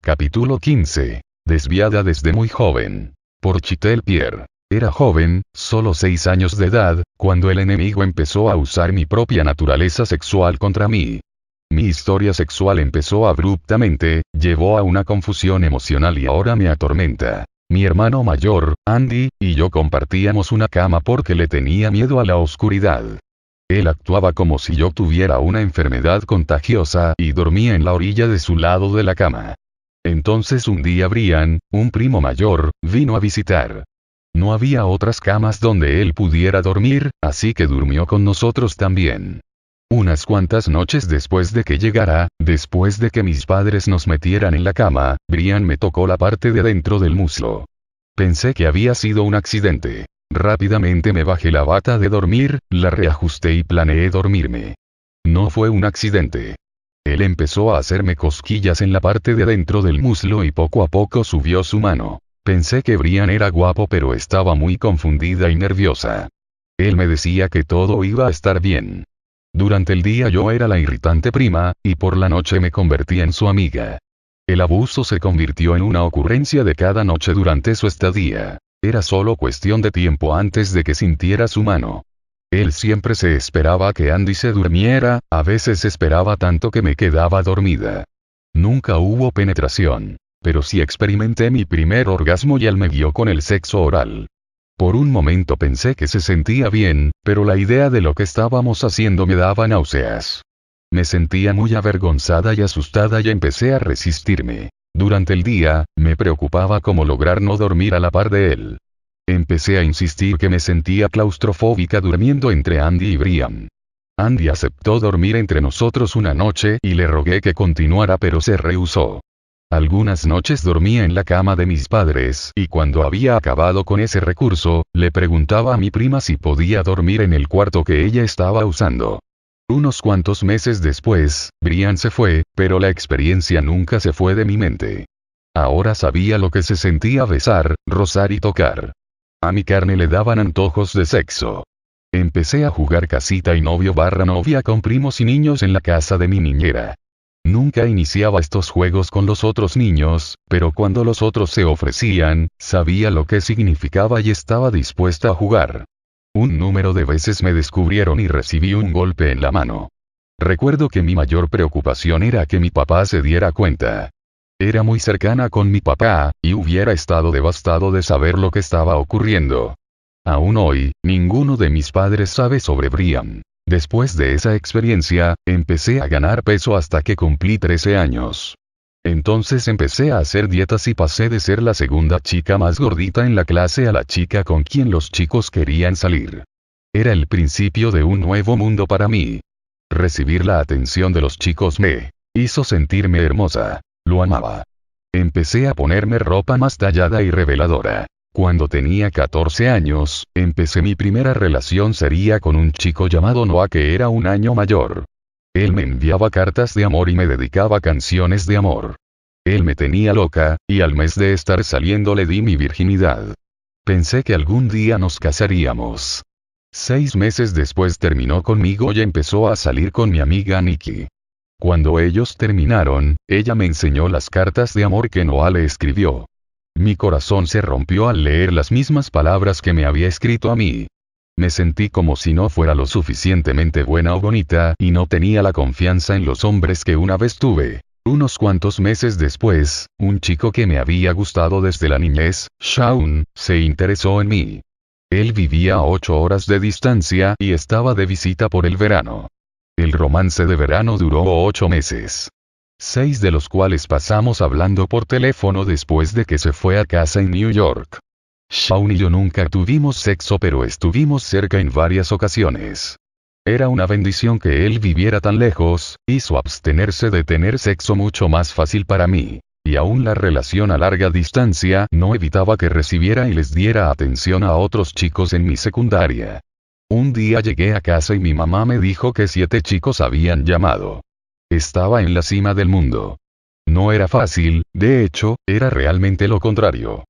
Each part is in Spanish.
Capítulo 15. Desviada desde muy joven. Por Chitel Pierre. Era joven, solo 6 años de edad, cuando el enemigo empezó a usar mi propia naturaleza sexual contra mí. Mi historia sexual empezó abruptamente, llevó a una confusión emocional y ahora me atormenta. Mi hermano mayor, Andy, y yo compartíamos una cama porque le tenía miedo a la oscuridad. Él actuaba como si yo tuviera una enfermedad contagiosa y dormía en la orilla de su lado de la cama. Entonces un día Brian, un primo mayor, vino a visitar. No había otras camas donde él pudiera dormir, así que durmió con nosotros también. Unas cuantas noches después de que llegara, después de que mis padres nos metieran en la cama, Brian me tocó la parte de dentro del muslo. Pensé que había sido un accidente. Rápidamente me bajé la bata de dormir, la reajusté y planeé dormirme. No fue un accidente. Él empezó a hacerme cosquillas en la parte de dentro del muslo y poco a poco subió su mano. Pensé que Brian era guapo pero estaba muy confundida y nerviosa. Él me decía que todo iba a estar bien. Durante el día yo era la irritante prima, y por la noche me convertí en su amiga. El abuso se convirtió en una ocurrencia de cada noche durante su estadía. Era solo cuestión de tiempo antes de que sintiera su mano. Él siempre se esperaba que Andy se durmiera, a veces esperaba tanto que me quedaba dormida. Nunca hubo penetración. Pero sí experimenté mi primer orgasmo y él me guió con el sexo oral. Por un momento pensé que se sentía bien, pero la idea de lo que estábamos haciendo me daba náuseas. Me sentía muy avergonzada y asustada y empecé a resistirme. Durante el día, me preocupaba cómo lograr no dormir a la par de él. Empecé a insistir que me sentía claustrofóbica durmiendo entre Andy y Brian. Andy aceptó dormir entre nosotros una noche y le rogué que continuara pero se rehusó. Algunas noches dormía en la cama de mis padres y cuando había acabado con ese recurso, le preguntaba a mi prima si podía dormir en el cuarto que ella estaba usando. Unos cuantos meses después, Brian se fue, pero la experiencia nunca se fue de mi mente. Ahora sabía lo que se sentía besar, rozar y tocar. A mi carne le daban antojos de sexo. Empecé a jugar casita y novio/novia con primos y niños en la casa de mi niñera. Nunca iniciaba estos juegos con los otros niños, pero cuando los otros se ofrecían, sabía lo que significaba y estaba dispuesta a jugar. Un número de veces me descubrieron y recibí un golpe en la mano. Recuerdo que mi mayor preocupación era que mi papá se diera cuenta. Era muy cercana con mi papá, y hubiera estado devastado de saber lo que estaba ocurriendo. Aún hoy, ninguno de mis padres sabe sobre Brian. Después de esa experiencia, empecé a ganar peso hasta que cumplí 13 años. Entonces empecé a hacer dietas y pasé de ser la segunda chica más gordita en la clase a la chica con quien los chicos querían salir. Era el principio de un nuevo mundo para mí. Recibir la atención de los chicos me hizo sentirme hermosa. Lo amaba. Empecé a ponerme ropa más tallada y reveladora. Cuando tenía 14 años, empecé mi primera relación seria con un chico llamado Noah que era un año mayor. Él me enviaba cartas de amor y me dedicaba canciones de amor. Él me tenía loca, y al mes de estar saliendo le di mi virginidad. Pensé que algún día nos casaríamos. 6 meses después terminó conmigo y empezó a salir con mi amiga Nikki. Cuando ellos terminaron, ella me enseñó las cartas de amor que Noah le escribió. Mi corazón se rompió al leer las mismas palabras que me había escrito a mí. Me sentí como si no fuera lo suficientemente buena o bonita y no tenía la confianza en los hombres que una vez tuve. Unos cuantos meses después, un chico que me había gustado desde la niñez, Shaun, se interesó en mí. Él vivía a 8 horas de distancia y estaba de visita por el verano. El romance de verano duró 8 meses. 6 de los cuales pasamos hablando por teléfono después de que se fue a casa en New York. Shaun y yo nunca tuvimos sexo pero estuvimos cerca en varias ocasiones. Era una bendición que él viviera tan lejos, hizo abstenerse de tener sexo mucho más fácil para mí. Y aún la relación a larga distancia no evitaba que recibiera y les diera atención a otros chicos en mi secundaria. Un día llegué a casa y mi mamá me dijo que 7 chicos habían llamado. Estaba en la cima del mundo. No era fácil, de hecho, era realmente lo contrario.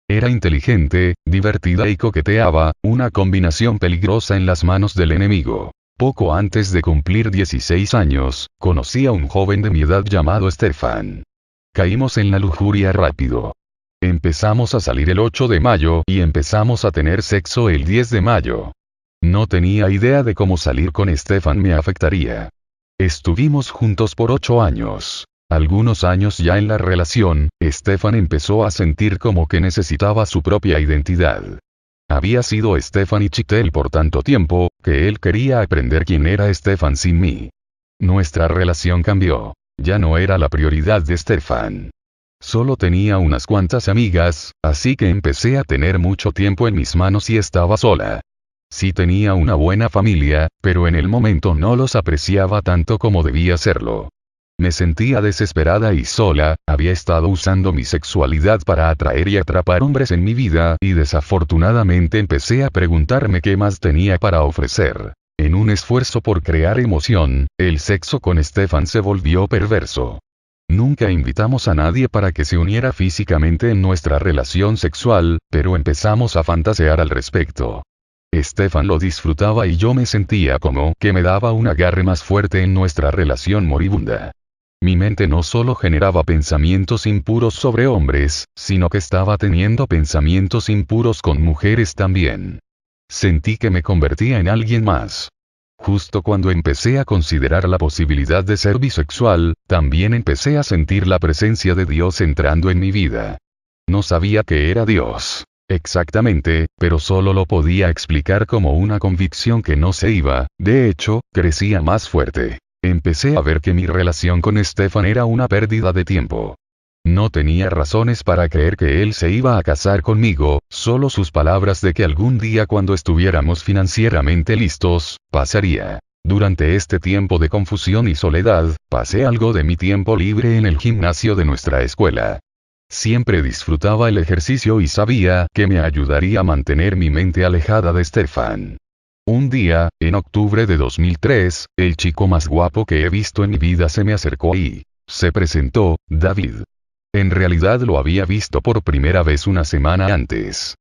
Era inteligente, divertida y coqueteaba, una combinación peligrosa en las manos del enemigo. Poco antes de cumplir 16 años, conocí a un joven de mi edad llamado Stefan. caímos en la lujuria rápido. Empezamos a salir el 8 de mayo y empezamos a tener sexo el 10 de mayo. No tenía idea de cómo salir con Stefan me afectaría. Estuvimos juntos por 8 años. Algunos años ya en la relación, Stefan empezó a sentir como que necesitaba su propia identidad. Había sido Stefan y Chitel por tanto tiempo, que él quería aprender quién era Stefan sin mí. Nuestra relación cambió. Ya no era la prioridad de Stefan. Solo tenía unas cuantas amigas, así que empecé a tener mucho tiempo en mis manos y estaba sola. Sí tenía una buena familia, pero en el momento no los apreciaba tanto como debía hacerlo. Me sentía desesperada y sola, había estado usando mi sexualidad para atraer y atrapar hombres en mi vida y desafortunadamente empecé a preguntarme qué más tenía para ofrecer. En un esfuerzo por crear emoción, el sexo con Stefan se volvió perverso. Nunca invitamos a nadie para que se uniera físicamente en nuestra relación sexual, pero empezamos a fantasear al respecto. Stefan lo disfrutaba y yo me sentía como que me daba un agarre más fuerte en nuestra relación moribunda. Mi mente no solo generaba pensamientos impuros sobre hombres, sino que estaba teniendo pensamientos impuros con mujeres también. Sentí que me convertía en alguien más. Justo cuando empecé a considerar la posibilidad de ser bisexual, también empecé a sentir la presencia de Dios entrando en mi vida. No sabía que era Dios exactamente, pero solo lo podía explicar como una convicción que no se iba, de hecho, crecía más fuerte. Empecé a ver que mi relación con Stefan era una pérdida de tiempo. No tenía razones para creer que él se iba a casar conmigo, solo sus palabras de que algún día cuando estuviéramos financieramente listos, pasaría. Durante este tiempo de confusión y soledad, pasé algo de mi tiempo libre en el gimnasio de nuestra escuela. Siempre disfrutaba el ejercicio y sabía que me ayudaría a mantener mi mente alejada de Stefan. Un día, en octubre de 2003, el chico más guapo que he visto en mi vida se me acercó y se presentó, David. En realidad lo había visto por primera vez una semana antes.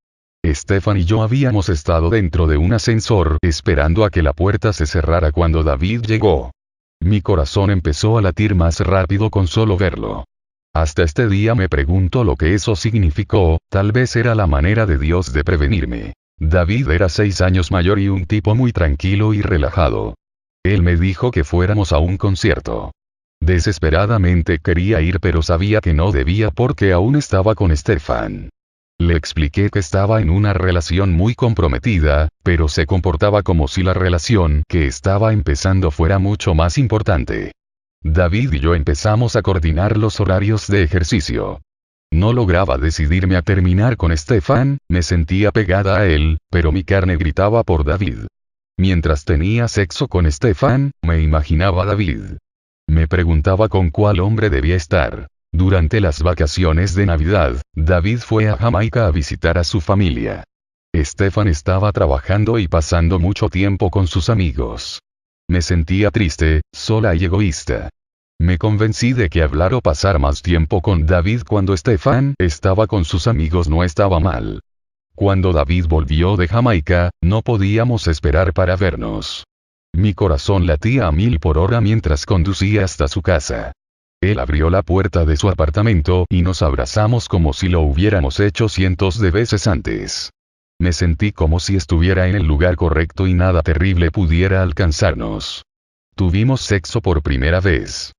Stefan y yo habíamos estado dentro de un ascensor esperando a que la puerta se cerrara cuando David llegó. Mi corazón empezó a latir más rápido con solo verlo. Hasta este día me pregunto lo que eso significó, tal vez era la manera de Dios de prevenirme. David era 6 años mayor y un tipo muy tranquilo y relajado. Él me dijo que fuéramos a un concierto. Desesperadamente quería ir pero sabía que no debía porque aún estaba con Stefan. Le expliqué que estaba en una relación muy comprometida, pero se comportaba como si la relación que estaba empezando fuera mucho más importante. David y yo empezamos a coordinar los horarios de ejercicio. No lograba decidirme a terminar con Stefan, me sentía pegada a él, pero mi carne gritaba por David. Mientras tenía sexo con Stefan, me imaginaba a David. Me preguntaba con cuál hombre debía estar. Durante las vacaciones de Navidad, David fue a Jamaica a visitar a su familia. Stefan estaba trabajando y pasando mucho tiempo con sus amigos. Me sentía triste, sola y egoísta. Me convencí de que hablar o pasar más tiempo con David cuando Stefan estaba con sus amigos no estaba mal. Cuando David volvió de Jamaica, no podíamos esperar para vernos. Mi corazón latía a 1000 por hora mientras conducía hasta su casa. Él abrió la puerta de su apartamento y nos abrazamos como si lo hubiéramos hecho cientos de veces antes. Me sentí como si estuviera en el lugar correcto y nada terrible pudiera alcanzarnos. Tuvimos sexo por primera vez.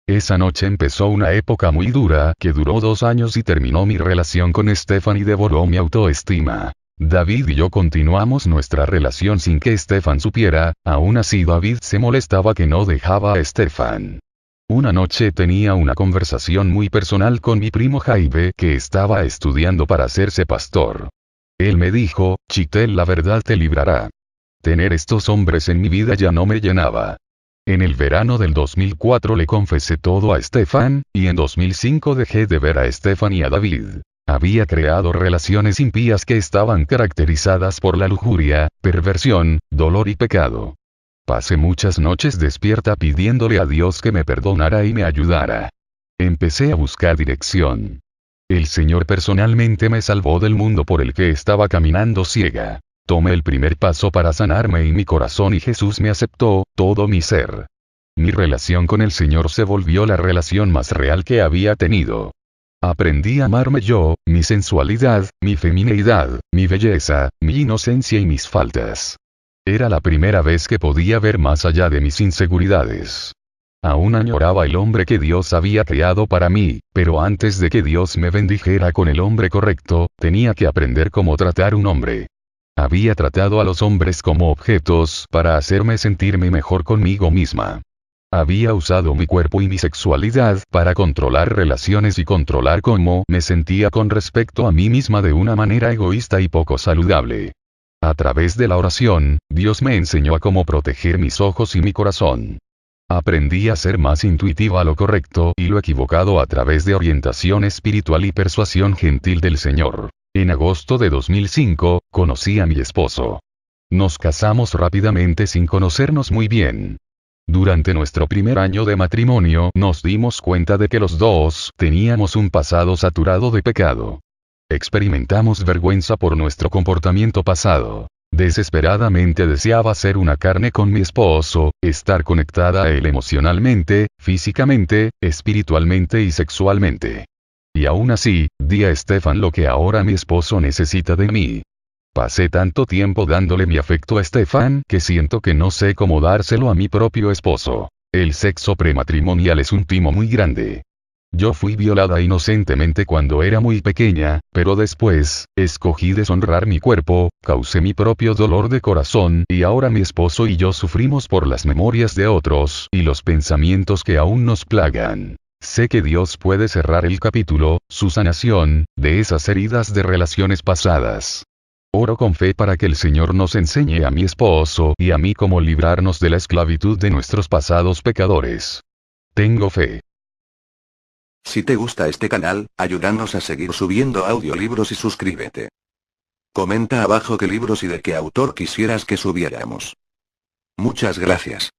Esa noche empezó una época muy dura que duró 2 años y terminó mi relación con Stefan y devoró mi autoestima. David y yo continuamos nuestra relación sin que Stefan supiera, aún así David se molestaba que no dejaba a Stefan. Una noche tenía una conversación muy personal con mi primo Jaime que estaba estudiando para hacerse pastor. Él me dijo, Chitel, la verdad te librará. Tener estos hombres en mi vida ya no me llenaba. En el verano del 2004 le confesé todo a Stefan, y en 2005 dejé de ver a Stefan y a David. Había creado relaciones impías que estaban caracterizadas por la lujuria, perversión, dolor y pecado. Pasé muchas noches despierta pidiéndole a Dios que me perdonara y me ayudara. Empecé a buscar dirección. El Señor personalmente me salvó del mundo por el que estaba caminando ciega. Tomé el primer paso para sanarme y mi corazón y Jesús me aceptó, todo mi ser. Mi relación con el Señor se volvió la relación más real que había tenido. Aprendí a amarme yo, mi sensualidad, mi femineidad, mi belleza, mi inocencia y mis faltas. Era la primera vez que podía ver más allá de mis inseguridades. Aún añoraba el hombre que Dios había creado para mí, pero antes de que Dios me bendijera con el hombre correcto, tenía que aprender cómo tratar un hombre. Había tratado a los hombres como objetos para hacerme sentirme mejor conmigo misma. Había usado mi cuerpo y mi sexualidad para controlar relaciones y controlar cómo me sentía con respecto a mí misma de una manera egoísta y poco saludable. A través de la oración, Dios me enseñó a cómo proteger mis ojos y mi corazón. Aprendí a ser más intuitiva a lo correcto y lo equivocado a través de orientación espiritual y persuasión gentil del Señor. En agosto de 2005, conocí a mi esposo. Nos casamos rápidamente sin conocernos muy bien. Durante nuestro primer año de matrimonio nos dimos cuenta de que los dos teníamos un pasado saturado de pecado. Experimentamos vergüenza por nuestro comportamiento pasado. Desesperadamente deseaba ser una carne con mi esposo, estar conectada a él emocionalmente, físicamente, espiritualmente y sexualmente. Y aún así, di a Stefan lo que ahora mi esposo necesita de mí. Pasé tanto tiempo dándole mi afecto a Stefan que siento que no sé cómo dárselo a mi propio esposo. El sexo prematrimonial es un timo muy grande. Yo fui violada inocentemente cuando era muy pequeña, pero después, escogí deshonrar mi cuerpo, causé mi propio dolor de corazón y ahora mi esposo y yo sufrimos por las memorias de otros y los pensamientos que aún nos plagan. Sé que Dios puede cerrar el capítulo, su sanación, de esas heridas de relaciones pasadas. Oro con fe para que el Señor nos enseñe a mi esposo y a mí cómo librarnos de la esclavitud de nuestros pasados pecadores. Tengo fe. Si te gusta este canal, ayúdanos a seguir subiendo audiolibros y suscríbete. Comenta abajo qué libros y de qué autor quisieras que subiéramos. Muchas gracias.